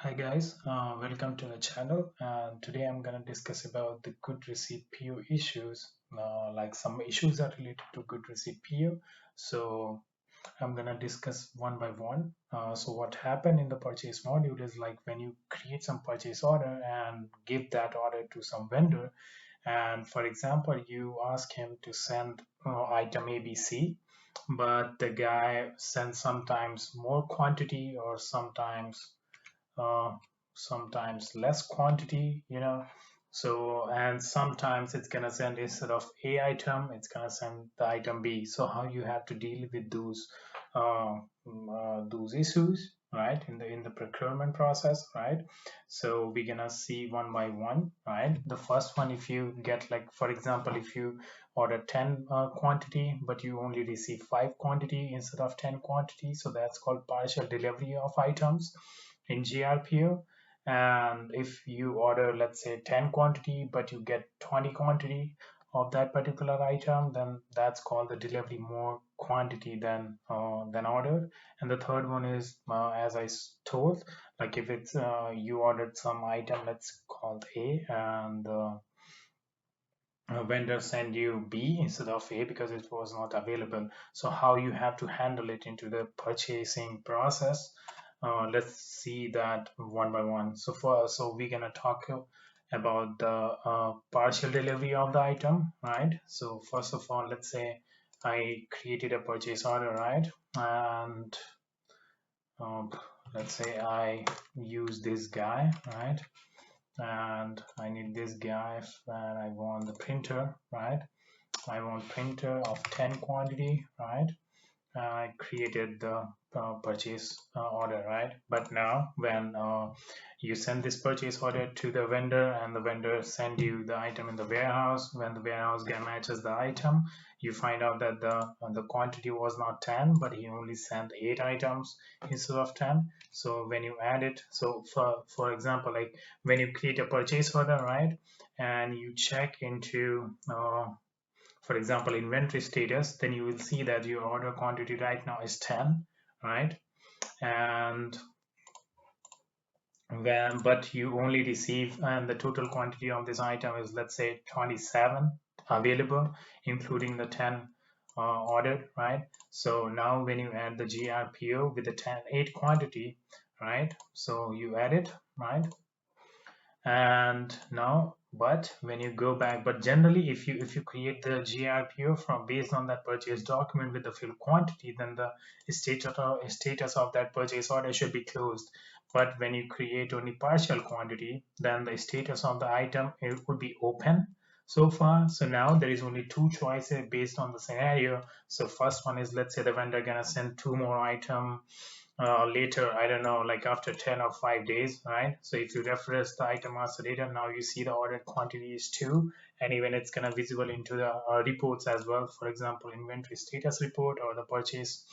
Hi guys, welcome to the channel. And today I'm gonna discuss about the good receipt PO issues. Like some issues are related to good receipt PO. So I'm gonna discuss one by one. So what happened in the purchase module is like when you create some purchase order and give that order to some vendor, and for example, you ask him to send item ABC, but the guy sends sometimes more quantity or uh, sometimes less quantity, so and sometimes it's gonna send, instead of A item, it's gonna send the item B. So how you have to deal with those issues, right, in the procurement process, right? So we're gonna see one by one, right? The first one, if you get, like, for example, if you order 10 quantity but you only receive 5 quantity instead of 10 quantity, so that's called partial delivery of items in GRPO. And if you order, let's say, 10 quantity but you get 20 quantity of that particular item, then that's called the delivery more quantity than ordered. And the third one is, as I told, like if it's you ordered some item, let's call A, and vendor send you B instead of A because it was not available. So how you have to handle it into the purchasing process. Let's see that one by one. So we're gonna talk about the partial delivery of the item, right? So first of all, let's say I created a purchase order, right? And um, let's say I use this guy, right? And I need this guy, and I want the printer, right? I want printer of 10 quantity, right? I created the purchase order, right? But now when you send this purchase order to the vendor and the vendor send you the item in the warehouse, when the warehouse guy matches the item, you find out that the quantity was not 10, but he only sent 8 items instead of 10. So when you add it, so for example, like when you create a purchase order, right, and you check into for example, inventory status, then you will see that your order quantity right now is 10, right? And but you only receive, and the total quantity of this item is, let's say, 27 available, including the 10 ordered, right? So now when you add the GRPO with the 8 quantity, right? So you add it, right? And now, but when you go back, but generally if you create the GRPO from based on that purchase document with the full quantity, then the status of that purchase order should be closed. But when you create only partial quantity, then the status of the item, it would be open so far. So now there is only two choices based on the scenario. So first one is, let's say the vendor gonna send 2 more item later, I don't know, like after 10 or 5 days, right? So if you refresh the item master data, now you see the ordered quantity is 2, and even it's gonna visible into the reports as well. For example, inventory status report or the purchase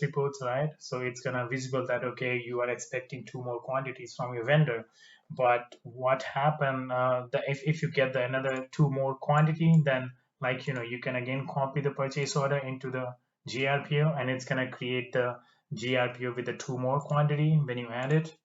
reports, right? So it's gonna visible that, okay, you are expecting 2 more quantities from your vendor. But what happened, if you get the another 2 more quantity, then, like, you can again copy the purchase order into the GRPO, and it's gonna create the GRPO with the 2 more quantity when you add it,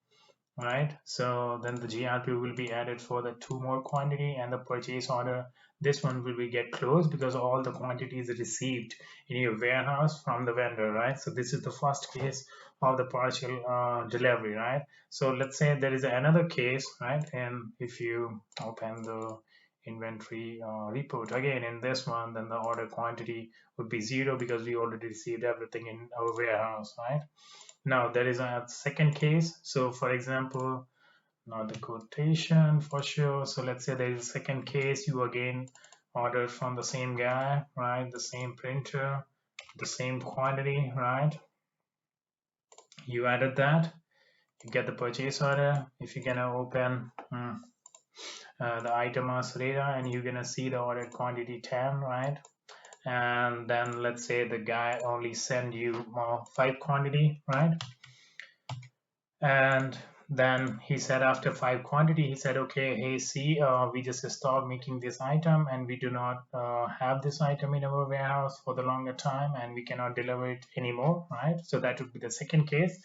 right? So then the GRPO will be added for the 2 more quantity, and the purchase order, this one will be get closed because all the quantity is received in your warehouse from the vendor, right? So this is the first case of the partial delivery, right? So let's say there is another case, right? And if you open the inventory report again in this one, then the order quantity would be 0 because we already received everything in our warehouse, right? Now there is a second case. So for example, not the quotation for sure. So let's say there is a second case. You again order from the same guy, right? The same printer, the same quantity, right? You added that. You get the purchase order. If you're gonna open the item master data, and you're gonna see the ordered quantity 10, right? And then let's say the guy only send you 5 quantity, right? And then he said after 5 quantity, he said, okay, hey, see, we just stopped making this item, and we do not have this item in our warehouse for the longer time, and we cannot deliver it anymore, right? So that would be the second case.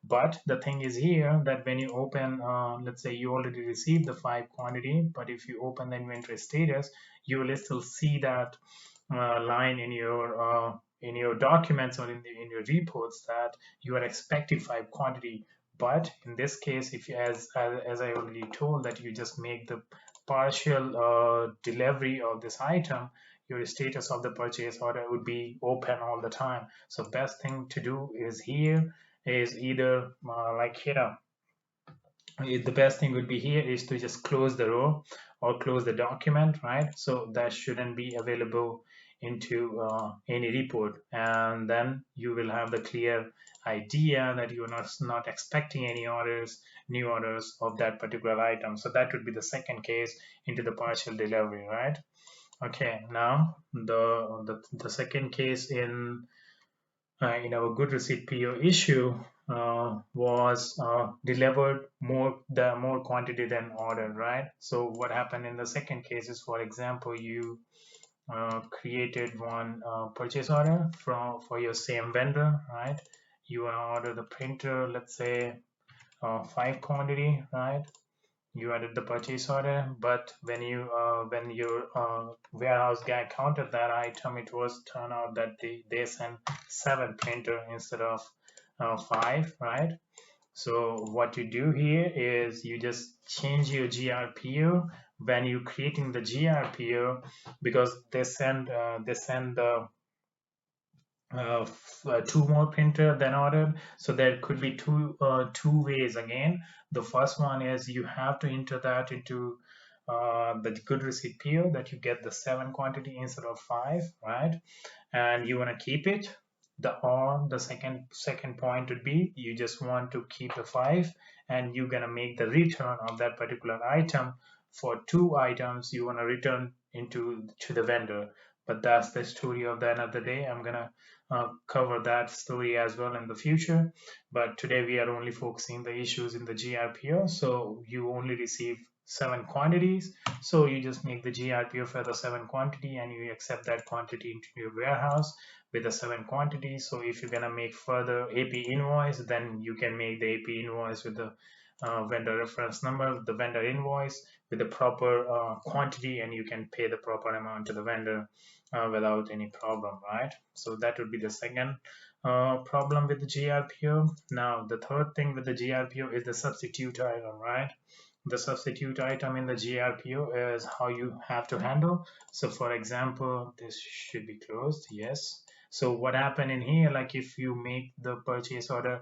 But the thing is here that when you open, let's say you already received the 5 quantity, but if you open the inventory status, you will still see that line in your documents or in your reports that you are expecting 5 quantity. But in this case, if you, as I already told, that you just make the partial delivery of this item, your status of the purchase order would be open all the time. So best thing to do is here is either the best thing would be here is to just close the row or close the document, right? So that shouldn't be available into any report, and then you will have the clear idea that you are not expecting any orders, new orders of that particular item. So that would be the second case into the partial delivery, right? Okay, now the second case in our good receipt PO issue was delivered more quantity than ordered, right? So what happened in the second case is, for example, you created one purchase order for your same vendor, right? You order the printer, let's say 5 quantity, right? You added the purchase order, but when your warehouse guy counted that item, it was turned out that they sent 7 printer instead of 5, right? So what you do here is you just change your GRPO when you creating the GRPO, because they send the 2 more printer than ordered. So there could be two ways again. The first one is you have to enter that into the good receipt PO that you get the 7 quantity instead of 5, right? And you want to keep it. The second point would be you just want to keep the 5, and you're gonna make the return of that particular item. For 2 items you want to return to the vendor. But that's the story of the another day. I'm gonna cover that story as well in the future. But today we are only focusing the issues in the GRPO. So you only receive 7 quantities. So you just make the GRPO for the 7 quantity, and you accept that quantity into your warehouse with the 7 quantities. So if you're gonna make further AP invoice, then you can make the AP invoice with the vendor reference number, the vendor invoice with the proper quantity, and you can pay the proper amount to the vendor without any problem, right? So that would be the second problem with the GRPO. Now the third thing with the GRPO is the substitute item, right? The substitute item in the GRPO is how you have to handle. So for example, this should be closed, yes. So what happened in here, like if you make the purchase order,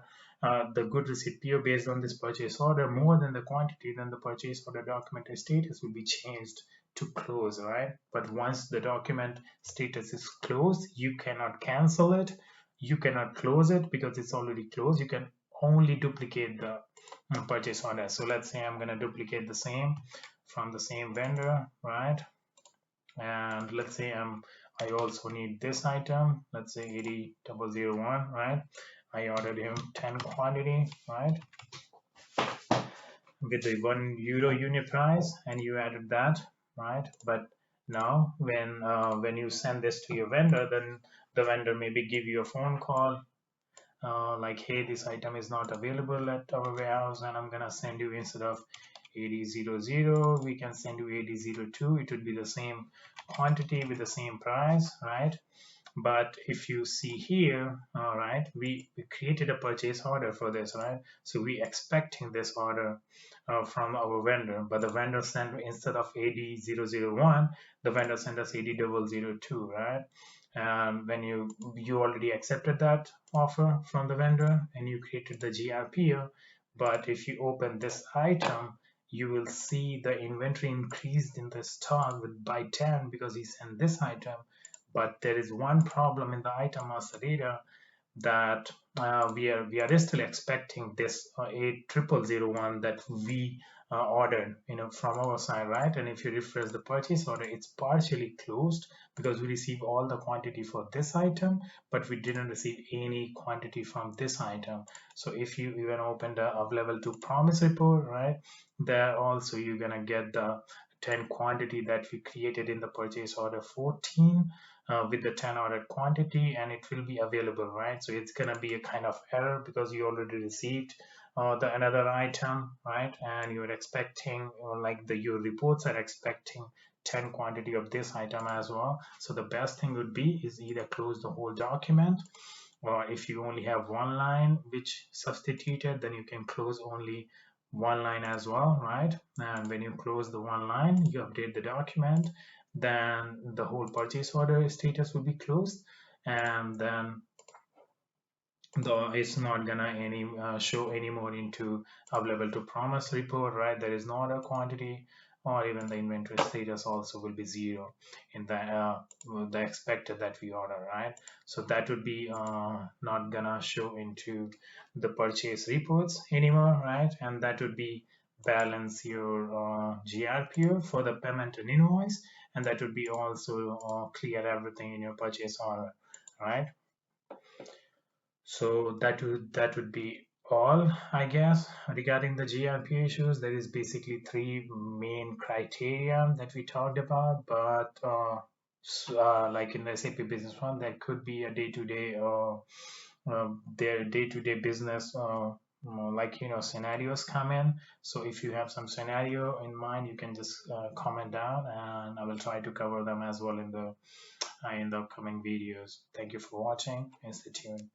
the good receipt PO based on this purchase order more than the quantity, then the purchase order document status will be changed to close, right? But once the document status is closed, you cannot cancel it, you cannot close it because it's already closed. You can only duplicate the purchase order. So let's say I'm going to duplicate the same from the same vendor, right? And let's say I also need this item, let's say 80001, right? I ordered him 10 quantity, right, with the €1 unit price, and you added that, right? But now when you send this to your vendor, then the vendor maybe give you a phone call like, hey, this item is not available at our warehouse, and I'm gonna send you, instead of 8000, we can send you 8002. It would be the same quantity with the same price, right? But if you see here, all right, we created a purchase order for this, right? So we expecting this order from our vendor, but the vendor sent, instead of 80001, the vendor sent us 80002, right? And when you already accepted that offer from the vendor and you created the GRPO, but if you open this item, you will see the inventory increased in the stock by 10 because he sent this item. But there is one problem in the item master data, that we are still expecting this 8001 that we ordered, from our side, right? And if you refresh the purchase order, it's partially closed because we receive all the quantity for this item, but we didn't receive any quantity from this item. So if you even open the level 2 promise report, right, there also you're gonna get the 10 quantity that we created in the purchase order 14 with the 10 ordered quantity, and it will be available, right? So it's gonna be a kind of error because you already received the another item, right? And you're expecting, or like your reports are expecting 10 quantity of this item as well. So the best thing would be is either close the whole document, or if you only have one line which substituted, then you can close only one line as well, right? And when you close the one line, you update the document, then the whole purchase order status will be closed, and then it's not gonna show anymore into available to promise report, right? There is no order quantity, or even the inventory status also will be zero in the expected that we order, right? So that would be not gonna show into the purchase reports anymore, right? And that would be balance your GRPO for the payment and invoice, and that would be also clear everything in your purchase order, right? So that would be all, I guess, regarding the GRP issues. There is basically three main criteria that we talked about, but like in the SAP Business one, there could be a day-to-day their day-to-day business like scenarios come in. So if you have some scenario in mind, you can just comment down, and I will try to cover them as well in the upcoming videos. Thank you for watching, and stay tuned.